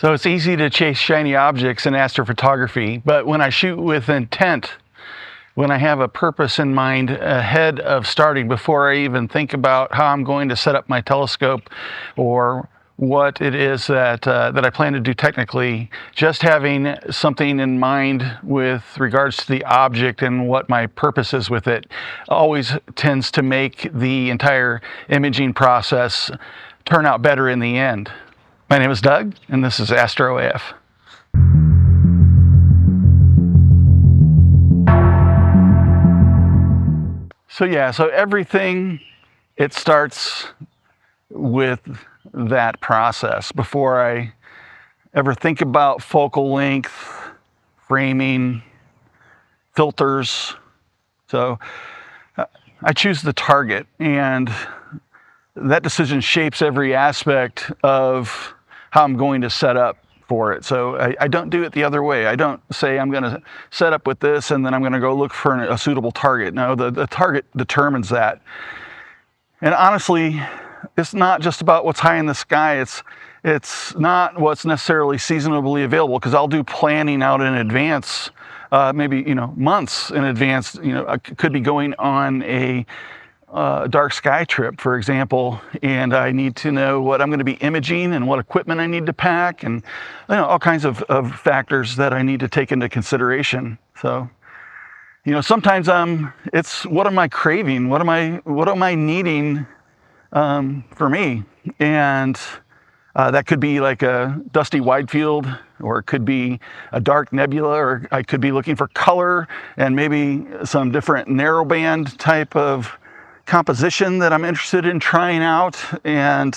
So it's easy to chase shiny objects in astrophotography, but when I shoot with intent, when I have a purpose in mind ahead of starting, before I even think about how I'm going to set up my telescope or what it is that I plan to do technically, just having something in mind with regards to the object and what my purpose is with it always tends to make the entire imaging process turn out better in the end. My name is Doug, and this is Astro AF. So everything, it starts with that process. Before I ever think about focal length, framing, filters. So I choose the target, and that decision shapes every aspect of how I'm going to set up for it. So I don't do it the other way. I don't say I'm going to set up with this and then I'm going to go look for a suitable target. No, the target determines that. And honestly, it's not just about what's high in the sky. It's not what's necessarily seasonably available, because I'll do planning out in advance, maybe months in advance. I could be going on a dark sky trip, for example, and I need to know what I'm going to be imaging and what equipment I need to pack, and all kinds of factors that I need to take into consideration. So sometimes it's what am I craving, what am I needing for me, and that could be like a dusty wide field, or it could be a dark nebula, or I could be looking for color and maybe some different narrowband type of composition that I'm interested in trying out, and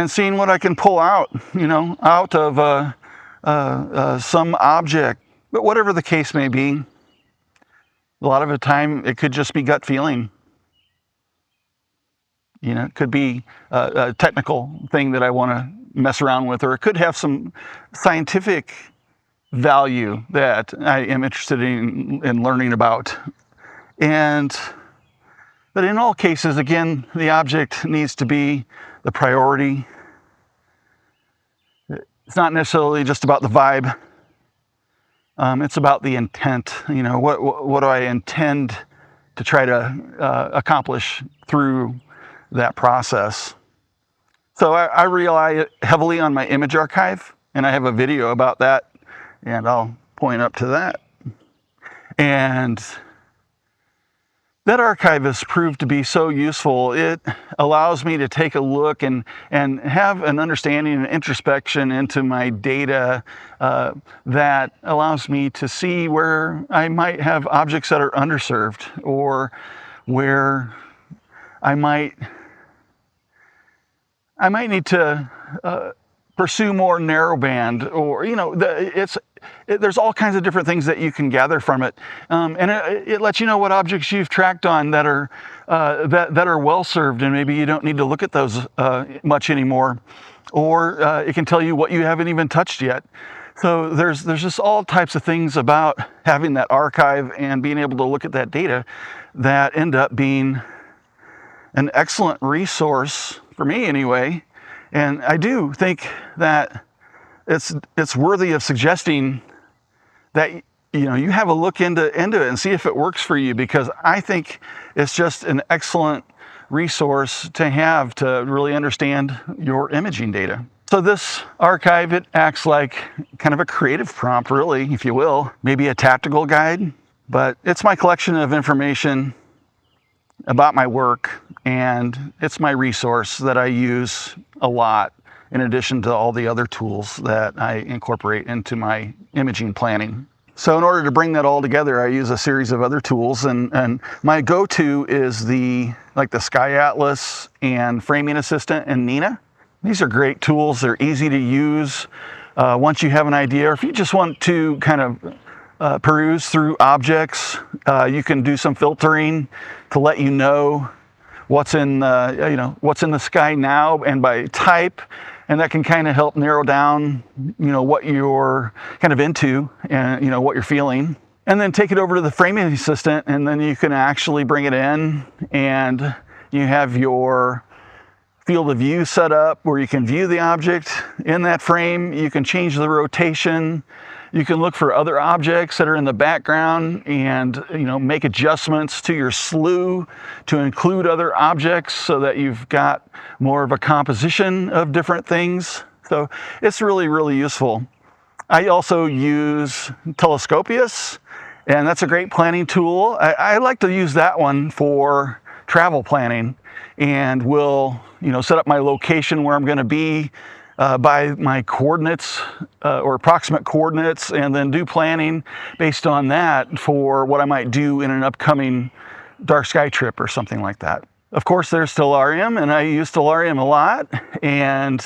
seeing what I can pull out, out of some object. But whatever the case may be, a lot of the time it could just be gut feeling. It could be a technical thing that I want to mess around with, or it could have some scientific value that I am interested in learning about. But in all cases, again, the object needs to be the priority. It's not necessarily just about the vibe. It's about the intent. What do I intend to try to accomplish through that process? So I rely heavily on my image archive, and I have a video about that, and I'll point up to that. And that archive has proved to be so useful. It allows me to take a look and have an understanding and introspection into my data that allows me to see where I might have objects that are underserved, or where I might need to pursue more narrowband, or there's all kinds of different things that you can gather from it, and it lets you know what objects you've tracked on that are well served, and maybe you don't need to look at those much anymore, or it can tell you what you haven't even touched yet. So there's just all types of things about having that archive and being able to look at that data that end up being an excellent resource for me anyway. And I do think that it's worthy of suggesting that you have a look into it and see if it works for you, because I think it's just an excellent resource to have to really understand your imaging data. So this archive, it acts like kind of a creative prompt, really, if you will, maybe a tactical guide, but it's my collection of information about my work, and it's my resource that I use a lot, in addition to all the other tools that I incorporate into my imaging planning. So in order to bring that all together, I use a series of other tools, and my go-to is the Sky Atlas and Framing Assistant and Nina. These are great tools. They're easy to use once you have an idea, or if you just want to kind of peruse through objects. You can do some filtering to let you know what's in the sky now and by type, and that can kind of help narrow down what you're kind of into and what you're feeling. And then take it over to the Framing Assistant, and then you can actually bring it in, and you have your field of view set up where you can view the object in that frame. You can change the rotation. You can look for other objects that are in the background and, make adjustments to your slew to include other objects so that you've got more of a composition of different things. So it's really, really useful. I also use Telescopius, and that's a great planning tool. I like to use that one for travel planning, and will, set up my location where I'm going to be by my coordinates or approximate coordinates, and then do planning based on that for what I might do in an upcoming dark sky trip or something like that. Of course, there's Stellarium, and I use Stellarium a lot, and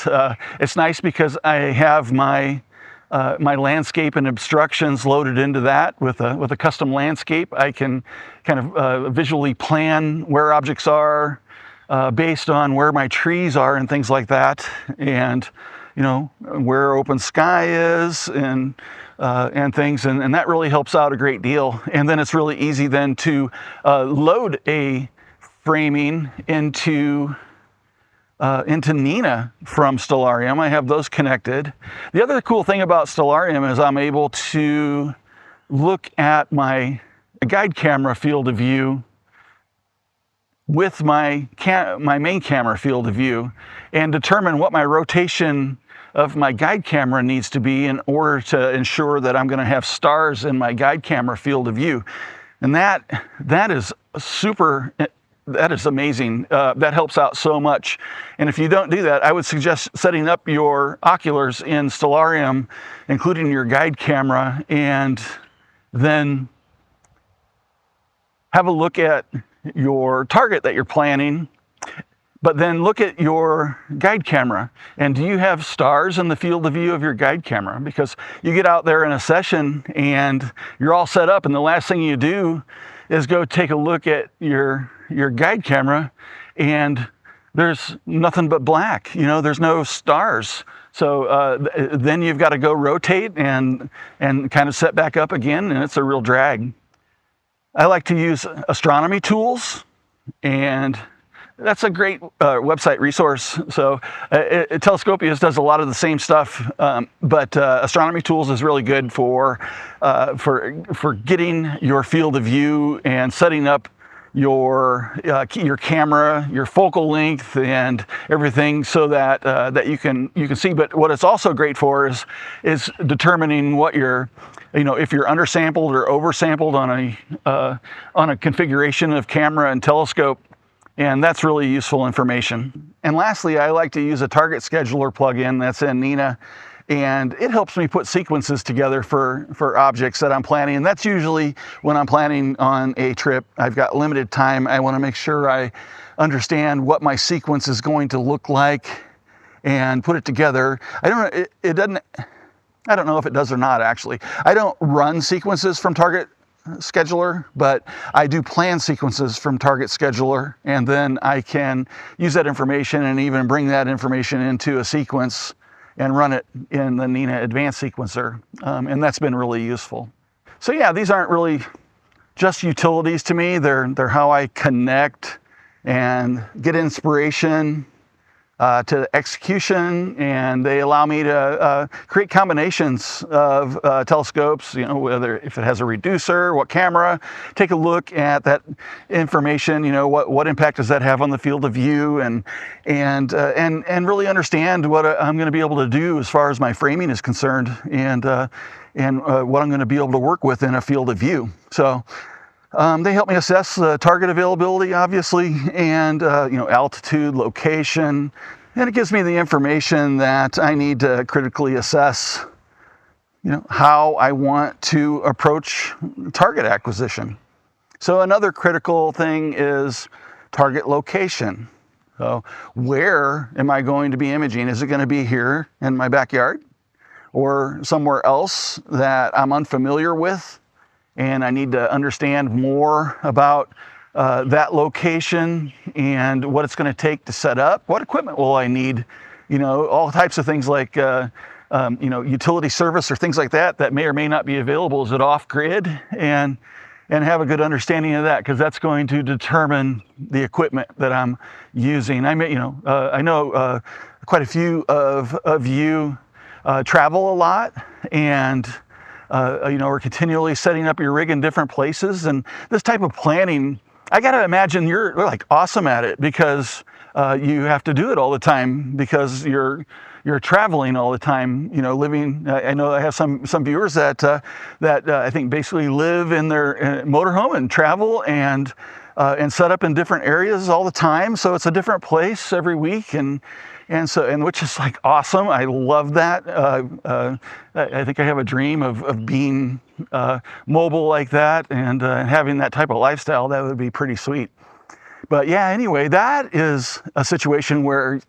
it's nice because I have my landscape and obstructions loaded into that with a custom landscape. I can kind of visually plan where objects are based on where my trees are and things like that, and where open sky is and things, and that really helps out a great deal. And then it's really easy then to load a framing into Nina from Stellarium. I have those connected. The other cool thing about Stellarium is I'm able to look at my guide camera field of view with my main camera field of view and determine what my rotation of my guide camera needs to be in order to ensure that I'm going to have stars in my guide camera field of view. And that is super. That is amazing. That helps out so much. And if you don't do that, I would suggest setting up your oculars in Stellarium, including your guide camera, and then have a look at your target that you're planning, but then look at your guide camera. And do you have stars in the field of view of your guide camera? Because you get out there in a session and you're all set up, and the last thing you do is go take a look at your guide camera, and there's nothing but black. There's no stars. So then you've got to go rotate and kind of set back up again, and it's a real drag. I like to use astronomy tools, and that's a great website resource. So Telescopius does a lot of the same stuff, but Astronomy Tools is really good for getting your field of view and setting up your camera, your focal length, and everything, so that that you can see. But what it's also great for is determining what your if you're undersampled or oversampled on a configuration of camera and telescope. And that's really useful information. And lastly, I like to use a target scheduler plugin that's in Nina, and it helps me put sequences together for objects that I'm planning. And that's usually when I'm planning on a trip. I've got limited time. I want to make sure I understand what my sequence is going to look like and put it together. I don't know if it does or not, actually. I don't run sequences from Target Scheduler, but I do plan sequences from Target Scheduler, and then I can use that information and even bring that information into a sequence and run it in the Nina Advanced Sequencer, and that's been really useful. So yeah, these aren't really just utilities to me. They're how I connect and get inspiration to execution, and they allow me to create combinations of telescopes, whether if it has a reducer, what camera, take a look at that information, what impact does that have on the field of view, and really understand what I'm going to be able to do as far as my framing is concerned, and what I'm going to be able to work with in a field of view. So they help me assess target availability, obviously, and altitude, location, and it gives me the information that I need to critically assess, how I want to approach target acquisition. So another critical thing is target location. So where am I going to be imaging? Is it going to be here in my backyard, or somewhere else that I'm unfamiliar with, and I need to understand more about that location and what it's going to take to set up? What equipment will I need? All types of things like utility service or things like that may or may not be available. Is it off grid? And and have a good understanding of that, because that's going to determine the equipment that I'm using. I know quite a few of you travel a lot, and we're continually setting up your rig in different places. And this type of planning, I got to imagine you're like awesome at it, because you have to do it all the time, because you're traveling all the time, living. I know I have some viewers that I think basically live in their motorhome and travel and set up in different areas all the time. So it's a different place every week, and which is like awesome. I love that. I think I have a dream of being mobile like that, and having that type of lifestyle. That would be pretty sweet. But yeah, anyway, that is a situation where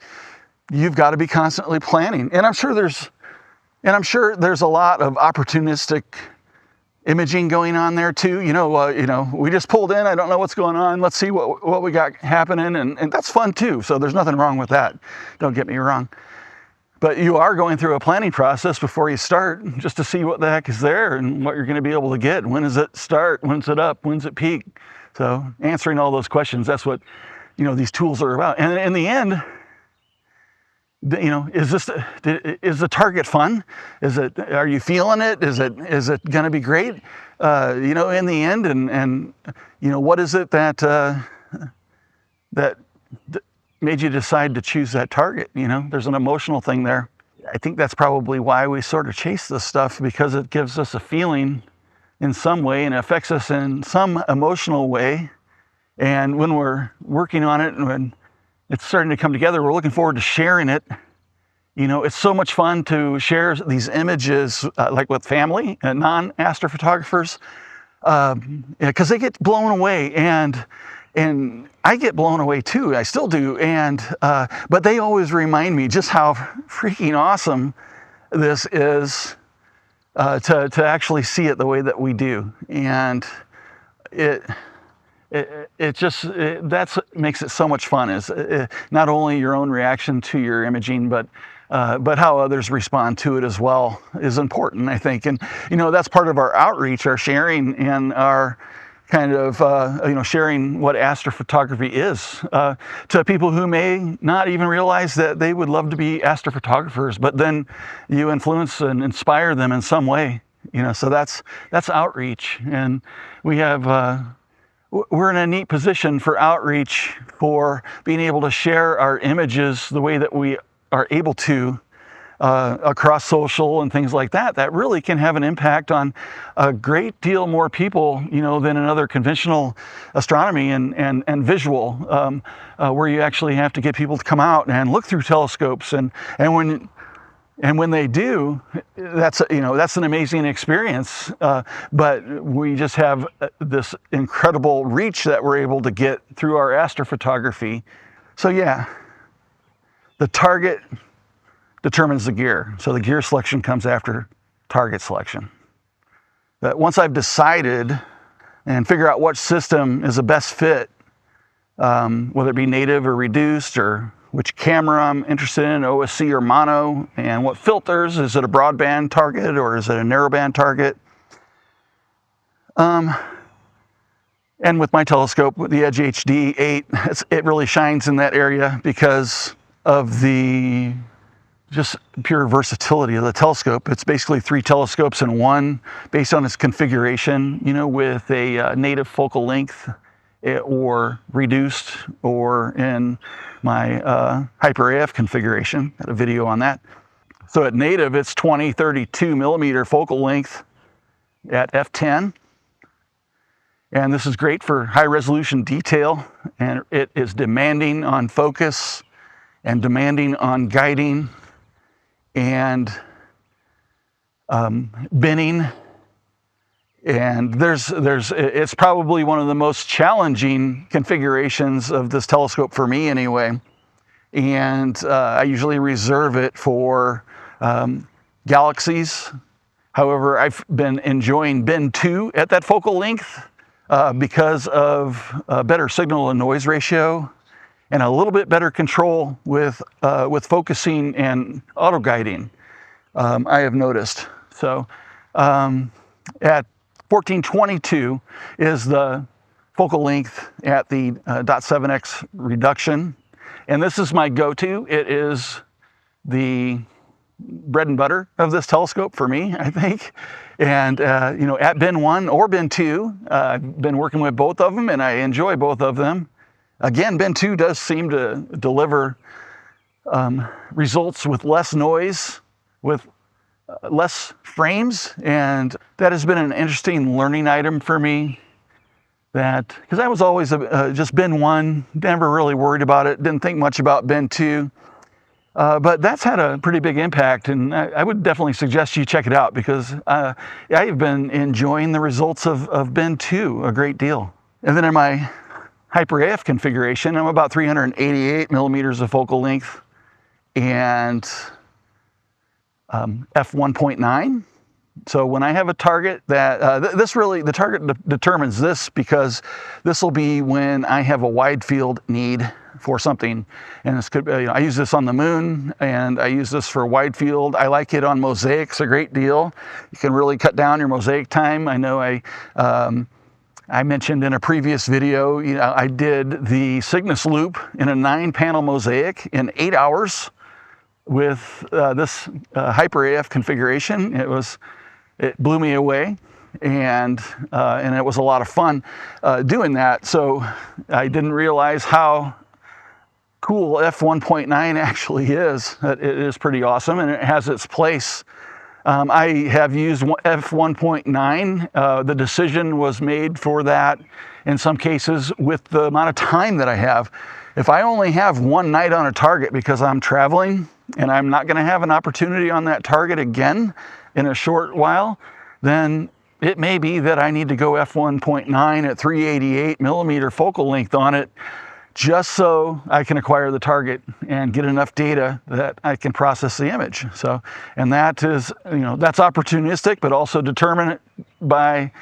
you've got to be constantly planning. And I'm sure there's a lot of opportunistic imaging going on there too. We just pulled in, I don't know what's going on, let's see what we got happening, and that's fun too. So there's nothing wrong with that, don't get me wrong. But you are going through a planning process before you start, just to see what the heck is there and what you're going to be able to get. When does it start? When's it up? When's it peak? So answering all those questions, that's what these tools are about. And in the end, is the target fun? Are you feeling it? Is it going to be great? In the end, and what is it that made you decide to choose that target? There's an emotional thing there. I think that's probably why we sort of chase this stuff, because it gives us a feeling in some way, and affects us in some emotional way. And when we're working on it, and when it's starting to come together, we're looking forward to sharing it. It's so much fun to share these images, like with family and non-astrophotographers, because they get blown away, and I get blown away too. I still do, but they always remind me just how freaking awesome this is, to actually see it the way that we do. And that's what makes it so much fun, is not only your own reaction to your imaging, but how others respond to it as well is important, I think. And that's part of our outreach, our sharing, and our kind of sharing what astrophotography is, to people who may not even realize that they would love to be astrophotographers, but then you influence and inspire them in some way. So that's outreach. And we're in a neat position for outreach, for being able to share our images the way that we are able to, across social and things like that, that really can have an impact on a great deal more people, than another conventional astronomy and visual, where you actually have to get people to come out and look through telescopes. And when they do, that's an amazing experience. But we just have this incredible reach that we're able to get through our astrophotography. So yeah, the target determines the gear. So the gear selection comes after target selection. But once I've decided and figure out what system is the best fit, whether it be native or reduced, or which camera I'm interested in, OSC or mono, and what filters, is it a broadband target or is it a narrowband target? And with my telescope, with the Edge HD 8, it really shines in that area because of the just pure versatility of the telescope. It's basically 3 telescopes in one, based on its configuration, with a native focal length, or reduced, or in my Hyper AF configuration. Got a video on that. So at native, it's 20-32 millimeter focal length at f10. And this is great for high resolution detail, and it is demanding on focus and demanding on guiding and binning. And it's probably one of the most challenging configurations of this telescope for me anyway. And I usually reserve it for galaxies. However, I've been enjoying bin 2 at that focal length because of a better signal to noise ratio and a little bit better control with focusing and auto guiding, I have noticed. So at 1422 is the focal length at the .7x reduction. And this is my go-to. It is the bread and butter of this telescope for me, I think. And, at bin 1 or bin 2, I've been working with both of them and I enjoy both of them. Again, bin 2 does seem to deliver results with less noise, with less frames, and that has been an interesting learning item for me. That because I was always just bin 1, never really worried about it, didn't think much about bin 2, but that's had a pretty big impact, and I would definitely suggest you check it out because I've been enjoying the results of bin 2 a great deal. And then in my Hyper AF configuration, I'm about 388 millimeters of focal length and f1.9. So when I have a target that, the target determines this because this will be when I have a wide field need for something. And this could, I use this on the moon and I use this for wide field. I like it on mosaics a great deal. You can really cut down your mosaic time. I know I mentioned in a previous video, I did the Cygnus loop in a 9-panel mosaic in 8 hours with this Hyper AF configuration. It blew me away, and it was a lot of fun doing that. So I didn't realize how cool f1.9 actually is. It is pretty awesome, and it has its place. I have used f1.9. The decision was made for that in some cases with the amount of time that I have. If I only have one night on a target because I'm traveling and I'm not going to have an opportunity on that target again in a short while, then it may be that I need to go f1.9 at 388 millimeter focal length on it just so I can acquire the target and get enough data that I can process the image. So, and that is, that's opportunistic, but also determined by,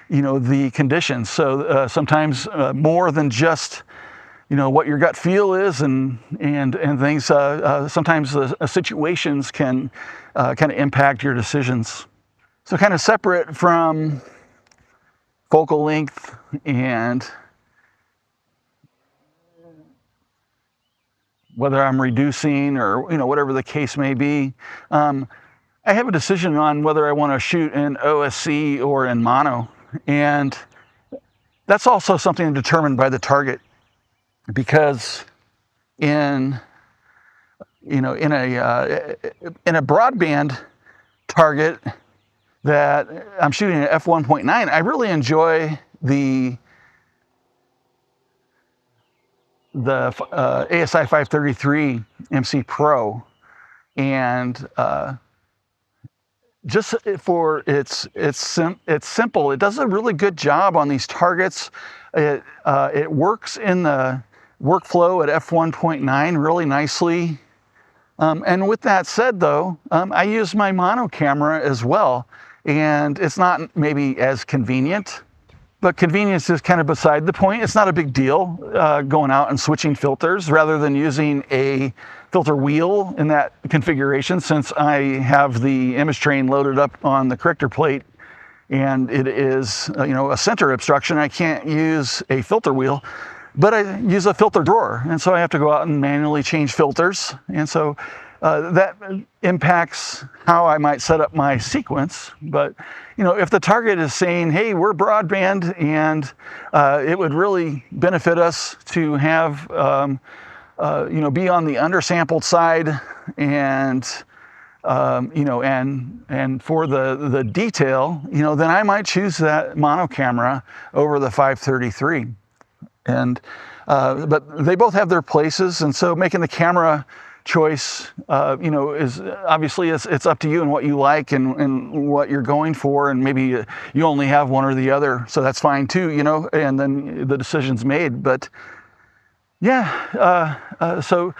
the conditions. So sometimes more than just, what your gut feel is and things, sometimes the situations can kind of impact your decisions. So kind of separate from focal length and whether I'm reducing or, whatever the case may be, I have a decision on whether I want to shoot in OSC or in mono. And that's also something determined by the target, because in a broadband target that I'm shooting at f1.9, I really enjoy the ASI 533 MC Pro, and just for it's simple. It does a really good job on these targets. It works in the workflow at f1.9 really nicely. And with that said, though, I use my mono camera as well, and it's not maybe as convenient. But convenience is kind of beside the point. It's not a big deal going out and switching filters rather than using a filter wheel in that configuration, since I have the image train loaded up on the corrector plate and it is a center obstruction. I can't use a filter wheel, but I use a filter drawer, and so I have to go out and manually change filters. And so that impacts how I might set up my sequence. But if the target is saying, hey, we're broadband and it would really benefit us to have be on the undersampled side, and and for the detail, then I might choose that mono camera over the 533. And but they both have their places, and so making the camera choice, is obviously it's up to you and what you like and what you're going for, and maybe you only have one or the other, so that's fine too, and then the decision's made. But yeah, so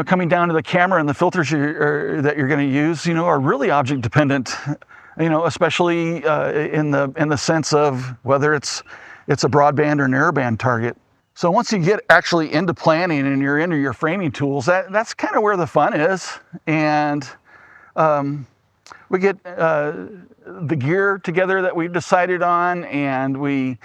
coming down to the camera and the filters that you're going to use, are really object dependent, especially in the sense of whether it's a broadband or narrowband target. So once you get actually into planning and you're into your framing tools, that's kind of where the fun is. And We get the gear together that we've decided on, and we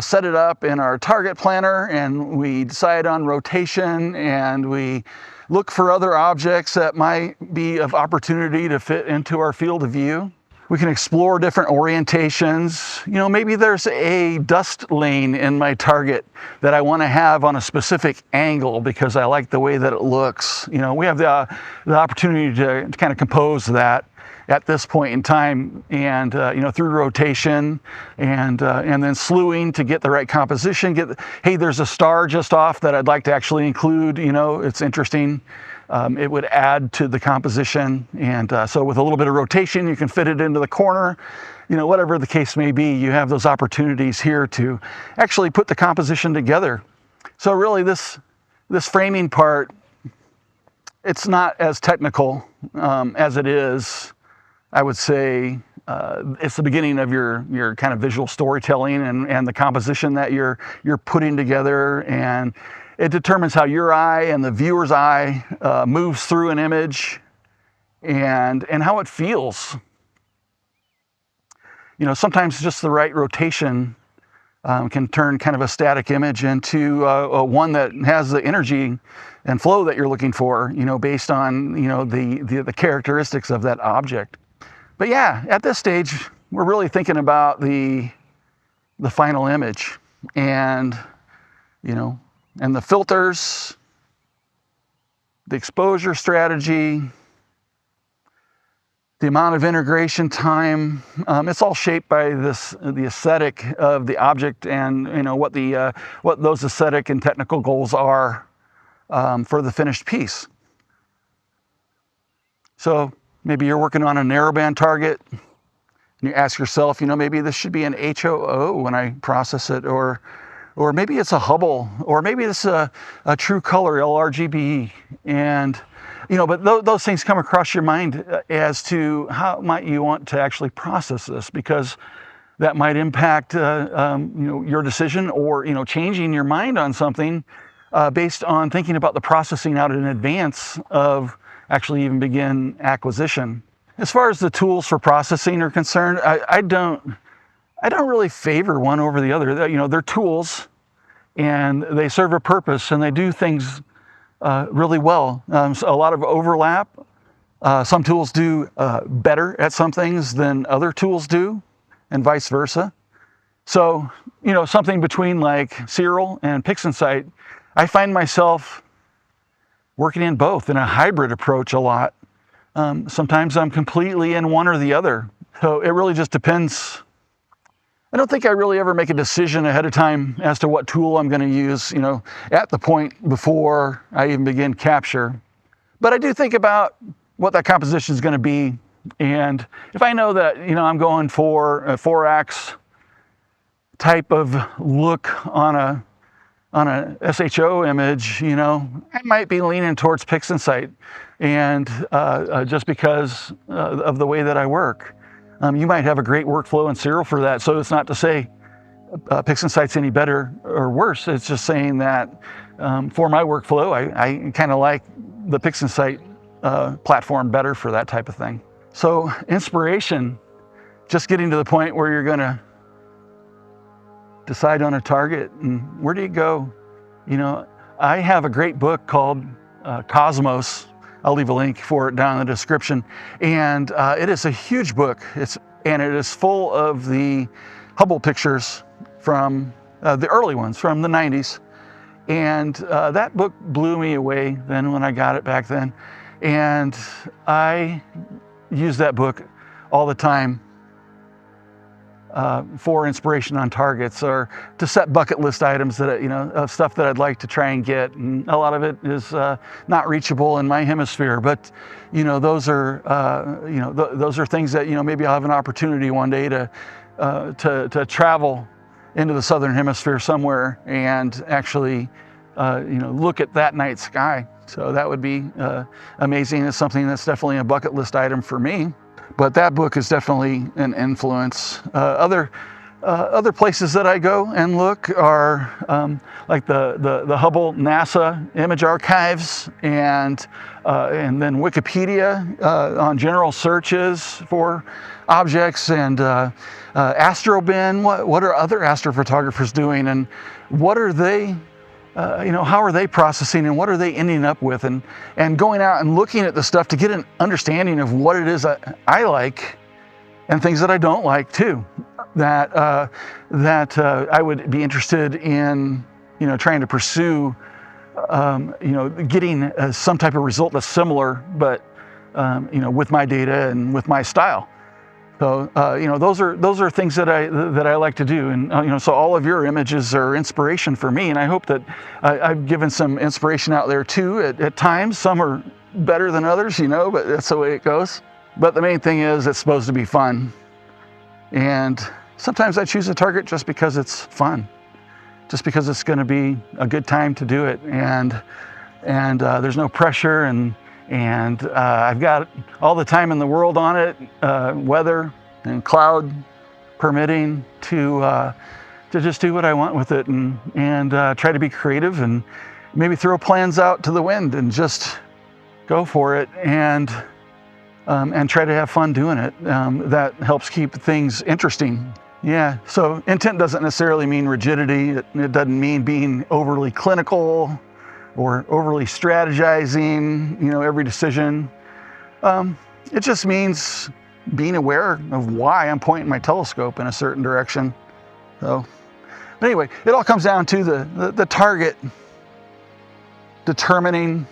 set it up in our target planner, and we decide on rotation, and we look for other objects that might be of opportunity to fit into our field of view. We can explore different orientations. Maybe there's a dust lane in my target that I want to have on a specific angle because I like the way that it looks. We have the opportunity to kind of compose that at this point in time, and through rotation and then slewing to get the right composition. Hey, there's a star just off that I'd like to actually include. It's interesting. It would add to the composition, and so with a little bit of rotation, you can fit it into the corner. Whatever the case may be, you have those opportunities here to actually put the composition together. So really, this framing part, it's not as technical as it is. I would say it's the beginning of your kind of visual storytelling and the composition that you're putting together, and it determines how your eye and the viewer's eye moves through an image and how it feels. Sometimes just the right rotation can turn kind of a static image into one that has the energy and flow that you're looking for, based on the characteristics of that object. But yeah, at this stage, we're really thinking about the final image, and the filters, the exposure strategy, the amount of integration time. It's all shaped by the aesthetic of the object, and what those aesthetic and technical goals are for the finished piece. So maybe you're working on a narrowband target, and you ask yourself, maybe this should be an HOO when I process it, or maybe it's a Hubble, or maybe it's a true color LRGB, and but those things come across your mind as to how might you want to actually process this, because that might impact your decision, or changing your mind on something based on thinking about the processing out in advance of actually even begin acquisition. As far as the tools for processing are concerned, I don't really favor one over the other. They're tools, and they serve a purpose, and they do things really well. So a lot of overlap. Some tools do better at some things than other tools do, and vice versa. So something between like Serial and PixInsight, I find myself working in both in a hybrid approach a lot. Sometimes I'm completely in one or the other. So it really just depends. I don't think I really ever make a decision ahead of time as to what tool I'm going to use, at the point before I even begin capture. But I do think about what that composition is going to be. And if I know that, I'm going for a 4-ax type of look on a SHO image, I might be leaning towards PixInsight, and just because of the way that I work. You might have a great workflow in Serial for that, so it's not to say PixInsight's any better or worse. It's just saying that for my workflow, I kind of like the PixInsight platform better for that type of thing. So inspiration, just getting to the point where you're going to decide on a target, and where do you go? I have a great book called Cosmos. I'll leave a link for it down in the description. And it is a huge book. It is full of the Hubble pictures from the early ones from the 90s. And that book blew me away then when I got it back then. And I use that book all the time for inspiration on targets, or to set bucket list items that of stuff that I'd like to try and get, and a lot of it is not reachable in my hemisphere. But those are those are things that maybe I'll have an opportunity one day to travel into the southern hemisphere somewhere and actually look at that night sky. So that would be amazing. It's something that's definitely a bucket list item for me. But that book is definitely an influence. Other places that I go and look are like the Hubble NASA image archives, and and then Wikipedia on general searches for objects, and Astrobin. What are other astrophotographers doing, and what are they, how are they processing, and what are they ending up with, and going out and looking at the stuff to get an understanding of what it is I like and things that I don't like too, that I would be interested in, trying to pursue, getting some type of result that's similar, but with my data and with my style. So those are things that I like to do, and so all of your images are inspiration for me, and I hope that I've given some inspiration out there too. At times, some are better than others, but that's the way it goes. But the main thing is it's supposed to be fun, and sometimes I choose a target just because it's fun, just because it's going to be a good time to do it, and there's no pressure, and I've got all the time in the world on it, weather and cloud permitting, to just do what I want with it, and try to be creative, and maybe throw plans out to the wind and just go for it, and try to have fun doing it. That helps keep things interesting. Yeah, so intent doesn't necessarily mean rigidity. It doesn't mean being overly clinical or overly strategizing, every decision. It just means being aware of why I'm pointing my telescope in a certain direction. So, but anyway, it all comes down to the target determining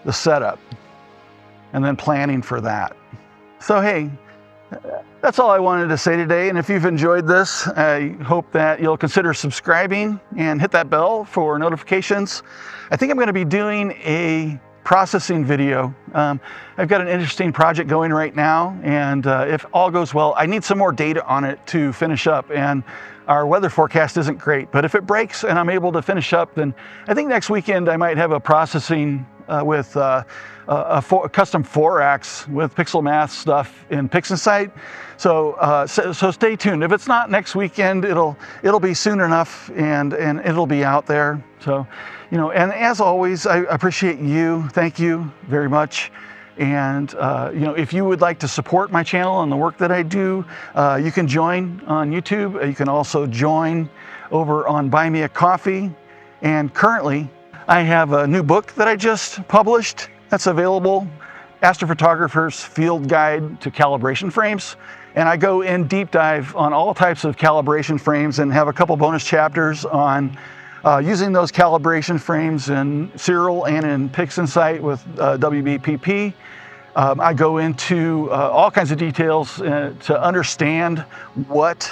the setup and then planning for that. So hey, that's all I wanted to say today, and if you've enjoyed this, I hope that you'll consider subscribing and hit that bell for notifications. I think I'm going to be doing a processing video. I've got an interesting project going right now, and if all goes well, I need some more data on it to finish up, and our weather forecast isn't great, but if it breaks and I'm able to finish up, then I think next weekend I might have a processing with a custom 4-ax with pixel math stuff in PixInsight. So stay tuned. If it's not next weekend, it'll be soon enough, and it'll be out there. So, and as always, I appreciate you. Thank you very much. And if you would like to support my channel and the work that I do, you can join on YouTube. You can also join over on Buy Me a Coffee. And currently, I have a new book that I just published that's available, Astrophotographer's Field Guide to Calibration Frames. And I go in deep dive on all types of calibration frames, and have a couple bonus chapters on using those calibration frames in serial and in PixInsight with WBPP. I go into all kinds of details to understand what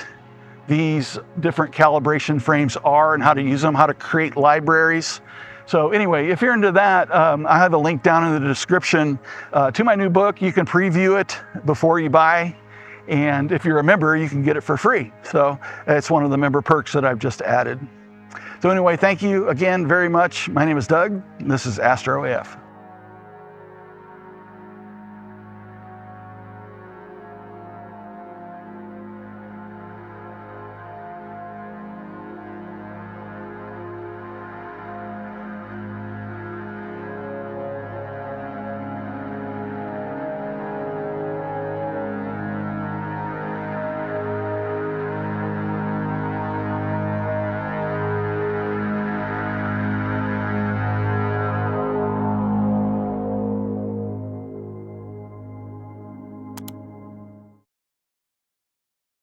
these different calibration frames are and how to use them, how to create libraries. So anyway, if you're into that, I have a link down in the description to my new book. You can preview it before you buy, and if you're a member, you can get it for free. So it's one of the member perks that I've just added. So anyway, thank you again very much. My name is Doug, and this is Astro AF.